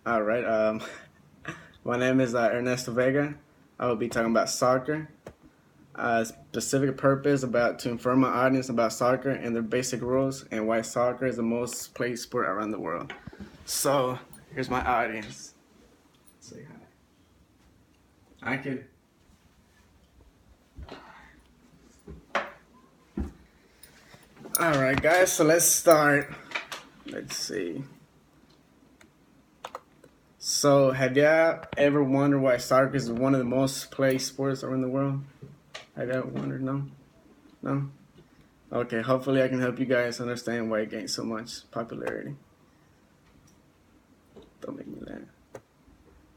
All right. My name is Ernesto Vega. I will be talking about soccer. Specific purpose about to inform my audience about soccer and their basic rules and why soccer is the most played sport around the world. So here's my audience. Say hi. I can. All right, guys. So let's start. Let's see. So have y'all ever wondered why soccer is one of the most played sports around the world? Have y'all wondered? No. No. Okay, hopefully I can help you guys understand why it gained so much popularity. Don't make me laugh.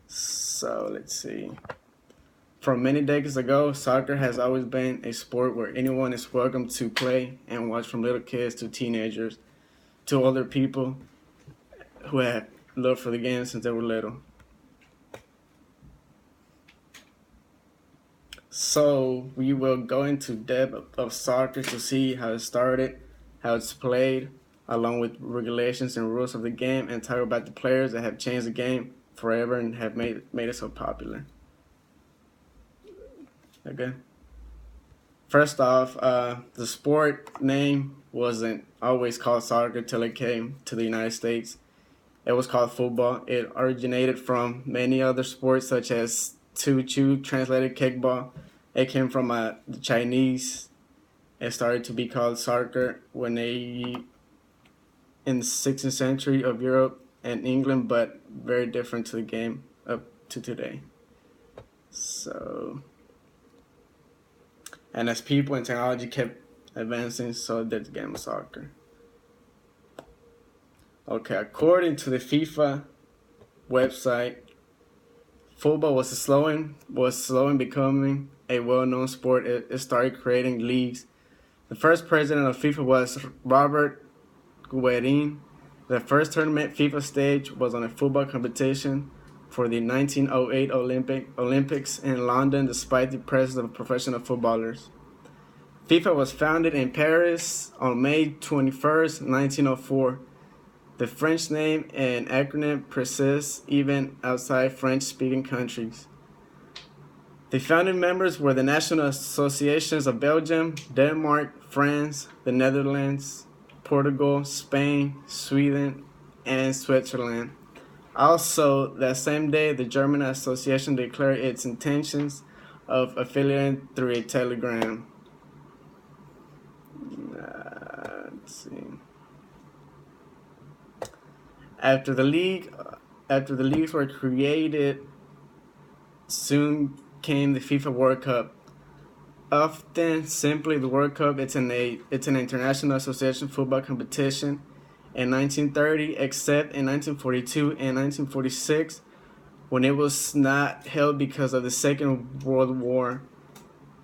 So let's see. From many decades ago, soccer has always been a sport where anyone is welcome to play and watch, from little kids to teenagers to older people who have love for the game since they were little. So we will go into depth of soccer to see how it started, how it's played, along with regulations and rules of the game, and talk about the players that have changed the game forever and have made it so popular. Okay. First off, the sport name wasn't always called soccer till it came to the United States. It was called football. It originated from many other sports such as chu, translated kickball. It came from the Chinese. It started to be called soccer when they in the 16th century of Europe and England, but very different to the game up to today. So, and as people and technology kept advancing, so did the game of soccer. Okay, according to the FIFA website, football was slow in becoming a well-known sport. It started creating leagues. The first president of FIFA was Robert Guerin. The first tournament FIFA staged was on a football competition for the 1908 Olympics in London, despite the presence of professional footballers. FIFA was founded in Paris on May 21st, 1904. The French name and acronym persists even outside French-speaking countries. The founding members were the national associations of Belgium, Denmark, France, the Netherlands, Portugal, Spain, Sweden, and Switzerland. Also, that same day, the German Association declared its intentions of affiliating through a telegram. Let's see. After the leagues were created, soon came the FIFA World Cup. Often simply the World Cup, it's an international association football competition in 1930, except in 1942 and 1946, when it was not held because of the Second World War.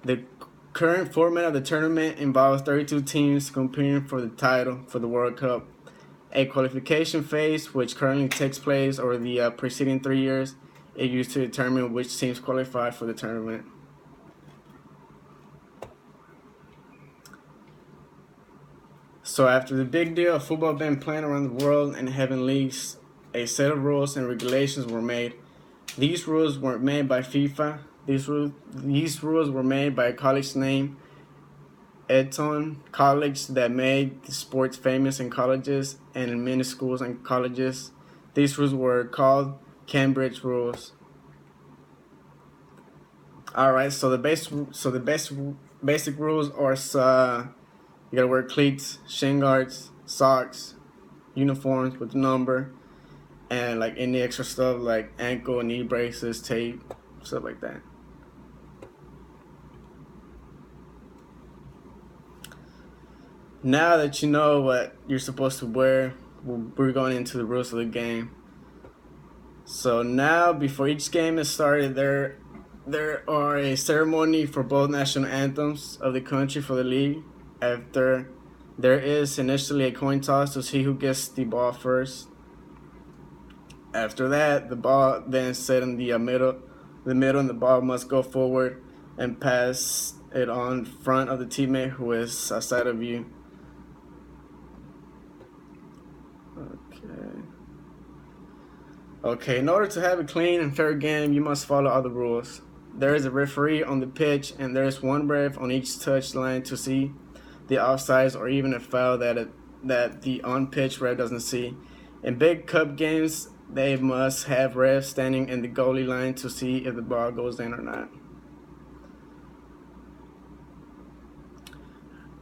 The current format of the tournament involves 32 teams competing for the title for the World Cup. A qualification phase, which currently takes place over the preceding 3 years, is used to determine which teams qualify for the tournament. So after the big deal of football being played around the world and having leagues, a set of rules and regulations were made. These rules weren't made by FIFA. These rules were made by a college named Eton College that made the sports famous in colleges and in many schools and colleges. These rules were called Cambridge rules. All right, so the basic rules are you gotta wear cleats, shin guards, socks, uniforms with the number, and like any extra stuff like ankle and knee braces, tape, stuff like that. Now that you know what you're supposed to wear, we're going into the rules of the game. So now, before each game is started, there are a ceremony for both national anthems of the country for the league. After there is initially a coin toss to see who gets the ball first. After that, the ball then is set in the middle, and the ball must go forward and pass it on front of the teammate who is outside of you. Okay. Okay, in order to have a clean and fair game, you must follow all the rules. There is a referee on the pitch, and there is one ref on each touchline to see the offsides or even a foul that the on-pitch ref doesn't see. In big cup games, they must have refs standing in the goalie line to see if the ball goes in or not.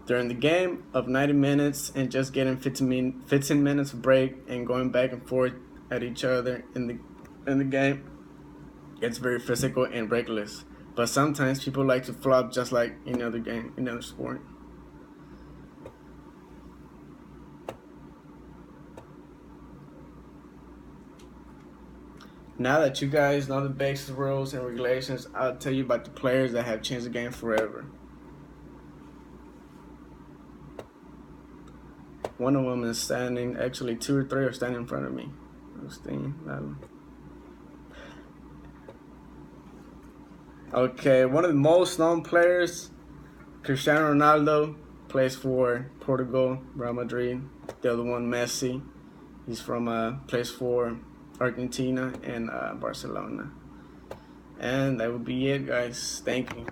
During the game of 90 minutes and just getting 15 minutes of break and going back and forth at each other in the game, it's very physical and reckless. But sometimes people like to flop just like any other game, any other sport. Now that you guys know the basic rules and regulations, I'll tell you about the players that have changed the game forever. One of them is standing, actually 2 or 3 are standing in front of me. Okay, one of the most known players, Cristiano Ronaldo, plays for Portugal, Real Madrid. The other one, Messi, he's from plays for Argentina and Barcelona. And that would be it, guys. Thank you.